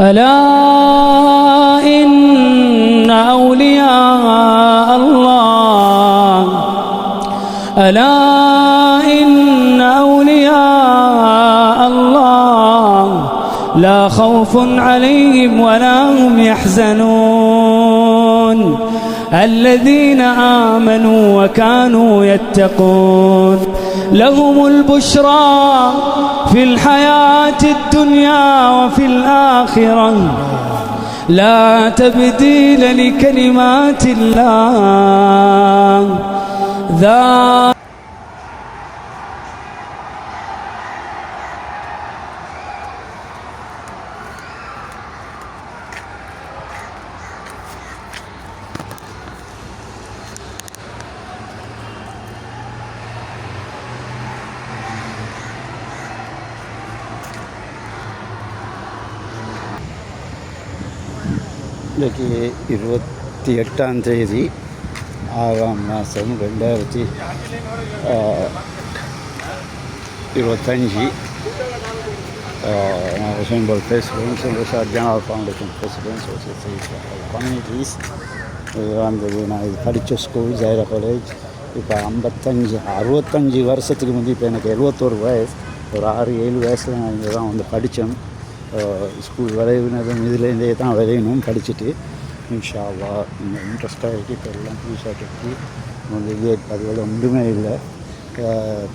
ألا إن أولياء الله ألا إن أولياء الله لا خوف عليهم ولا هم يحزنون الذين آمنوا وكانوا يتقون لهم البشرى في الحياة الدنيا وفي الآخرة لا تبديل لكلمات الله இன்றைக்கி 28ஆம் தேதி 6ஆம் மாதம் 2025. Resemble President, General Foundation President, Society Communities. வந்தது நான் இது படித்த ஸ்கூல் ஜெயரா காலேஜ். இப்போ 65 வருஷத்துக்கு முந்தி, இப்போ எனக்கு 71 வயசு, ஒரு 6-7 வயசில் நான் இங்கே தான் வந்து படித்தேன். ஸ்கூல் விளைவினதும் இதுலேருந்தே தான் விளையணும் படிச்சுட்டு இன்ஷா அல்லாஹ் இன்ட்ரெஸ்டாக இருக்குது. இப்போ எல்லாம் புதுசாக கட்டி வந்து அதுவோட ஒன்றுமே இல்லை.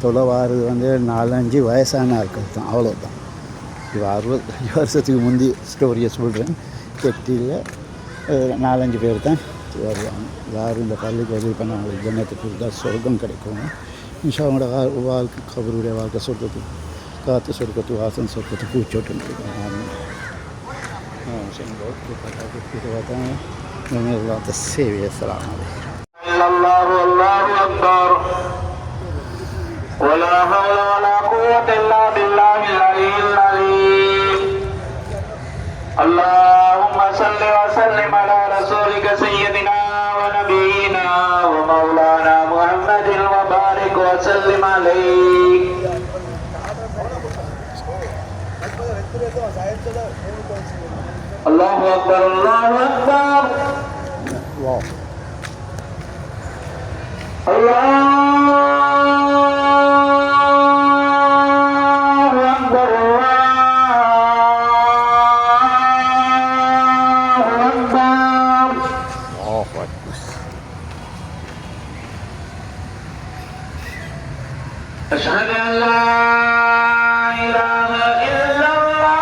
தொலைவாறு வந்து 4-5 வயசான ஆட்கள் தான், அவ்வளோதான். இப்போ 65 வருஷத்துக்கு முந்தி ஸ்டோரியை சொல்கிறேன். கெட்டியில் 4-5 பேர் தான் வருவாங்க. யாரும் இந்த பள்ளிக்கு உதவி பண்ண அவங்களுக்கு ஜன்னத்துக்கு தான் சொர்க்கம் கிடைக்கும். இன்ஷா அவங்களோட வாழ்க்கை கபருடைய வாழ்க்கை சொர்க்கத்துக்கு காற்று சொர்க்கத்து வாசன் சொர்க்கத்து பூச்சோட்டு சேவையை சலாம் اللهم صل وسلم على رسولك سيدنا ونبينا ومولانا محمد وبارك وسلم عليه. الله أكبر الله أكبر أشهد أن لا إله إلا الله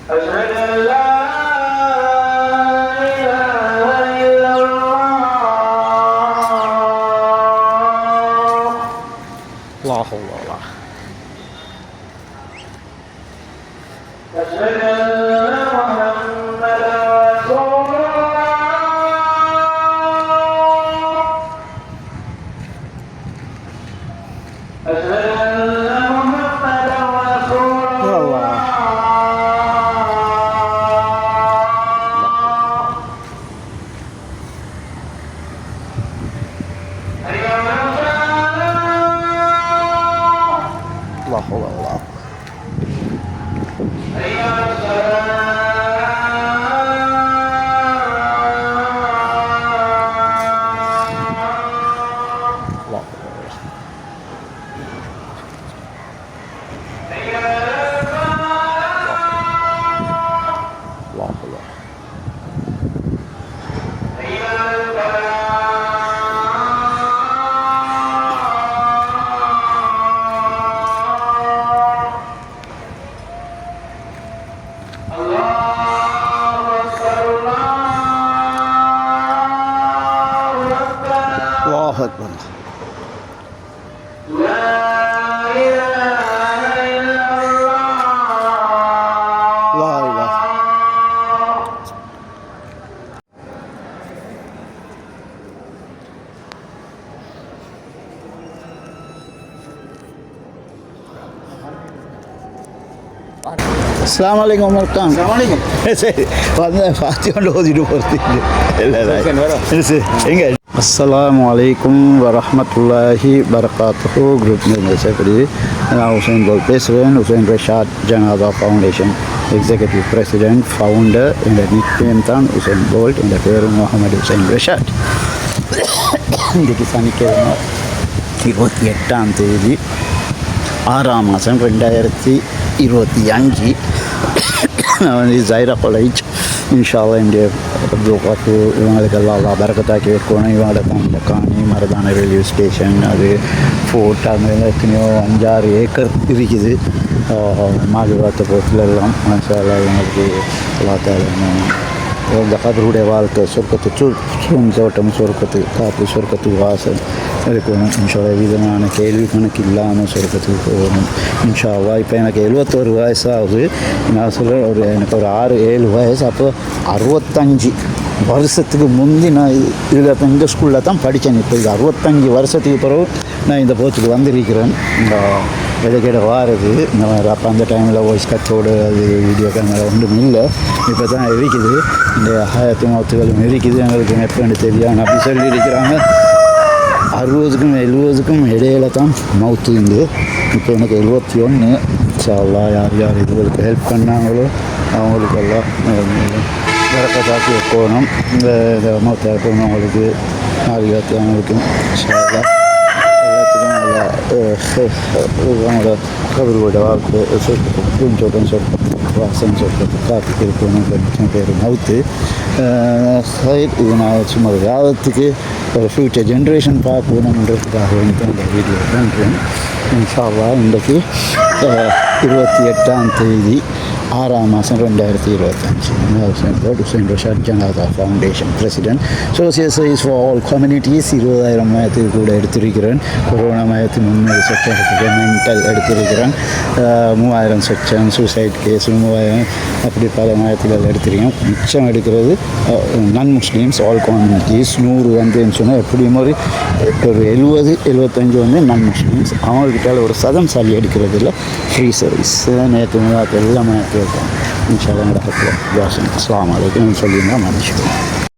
أشهد أن لا إله إلا الله لا حول ولا قوة. أشهد أن محمدا رسول أشهد أن محمدا رسول الله. لا حول ولا قوة. الله أكبر. لا إله إلا الله. لا إله. அஸ்ஸலாமு அலைக்கும் வணக்கம். சரி வந்து பார்த்து கொண்டு ஓதிட்டு போகிறது இல்லை சரி எங்கே Assalamu alaikum warahmatullahi wabarakatuh. Group member secretary Hussein Bolt President, Hussein Rashad Janazah Foundation Executive President, Founder இந்த nickname தான் Hussein Bolt, இந்த பேர் முகமது Hussein Rashad. இன்றைக்கு சனிக்கிழமை 28ஆம் தேதி 6ஆம் மாதம் 2025. ஜைரா காலேஜ் இன்ஷால்லா இங்கே பார்த்து இவங்களுக்கு எல்லாம் பரக்கத்தாக்கி வைக்கணும். இவங்களோட இந்த காணி மரதான ரயில்வே ஸ்டேஷன் அது ஃபோர்ட் அந்த எத்தனையோ 5-6 ஏக்கர் இருக்குது. மாஜுராத்த போட்டில் எல்லாம் மனசால இவங்களுக்கு எல்லாத்தாலும் இந்த கதருடைய வாழ்க்கை சொர்க்கத்து தோட்டம் சொர்க்கத்து காற்று சொர்க்கத்து வாசல் இருக்கணும். இன்ஷால்லா விதமான கேள்வி கணக்கு இல்லாமல் சொர்க்கத்துக்கு போகணும் இன்ஷால்லா. இப்போ எனக்கு 71 வயசாகுது. நான் சொல்கிறேன் எனக்கு ஒரு 6-7 வயசு. அப்போ 65 வருஷத்துக்கு முந்தி நான் இதில் இந்த ஸ்கூலில் தான் படித்தேன். இப்போ இது 65 வருஷத்துக்கு பிறகு நான் இந்த போத்துக்கு வந்திருக்கிறேன். இந்த இடைக்கிட வாரது அப்போ அந்த டைமில் வாய்ஸ் கத்தோடு அது வீடியோ கேமரா ஒன்றும் இல்லை. இப்போ தான் இருக்குது. இந்த 1000 இருக்குது. எங்களுக்கு எப்போன்னு தெரியாது அப்படி சொல்லியிருக்கிறாங்க. 60க்கும் 70க்கும் இடையில தான் மவுத்து இருந்து. இப்போ எனக்கு 71. இன்ஷால்லா யார் யார் இதுகளுக்கு ஹெல்ப் பண்ணாங்களோ அவங்களுக்கெல்லாம் வரக்கத்தாக்கி வைக்கணும். இந்த மவுத்தாக போனவங்களுக்கு ஆரியாத்தி அவங்களுக்கு இன்ஷால்லா எல்லாத்துக்கும் நல்லா அவங்களோட கபரோட வாழ்க்கை சொற்கத்தும் சொற்கத்து வாசம் சொற்கத்து காத்துக்கு இருக்கணும். பேர் மவுத்து சைட். இது நான் சும்மா விவாதத்துக்கு ஒரு ஃப்யூச்சர் ஜென்ரேஷன் பார்க்கணுன்றதுக்காக வந்து அந்த வீடியோ பண்ணுறேன். இன்ஷால்லா இன்றைக்கு 28ஆம் தேதி 6ஆம் மாதம் 2025. Hussein Rashad Janazah Foundation President. Society for all communities 20,000 மயத்துக்கு கூட எடுத்திருக்கிறேன். கொரோனா மயத்து 300 செக்ஷன் மென்டல் எடுத்திருக்கிறேன். 3000 செக்ஷன் சூசைட் கேஸ் 3000 அப்படி பல மயத்துகள் எடுத்திருக்கேன். மிச்சம் எடுக்கிறது நான் முஸ்லீம்ஸ் ஆல் கம்யூனிட்டிஸ் 100 வந்துன்னு சொன்னால் எப்படியும் ஒரு 70-75 வந்து நான் முஸ்லீம்ஸ். அவங்கக்கிட்ட ஒரு சதம் சாலி எடுக்கிறது இல்லை. ஃப்ரீ சர்வீஸ் நேற்று எல்லாமே கேட்கும். இன்ஷால்லா நடக்கல. அஸ்ஸலாமு அலைக்கும் சொல்லியிருந்தால் மன்னிச்சுக்கணும்.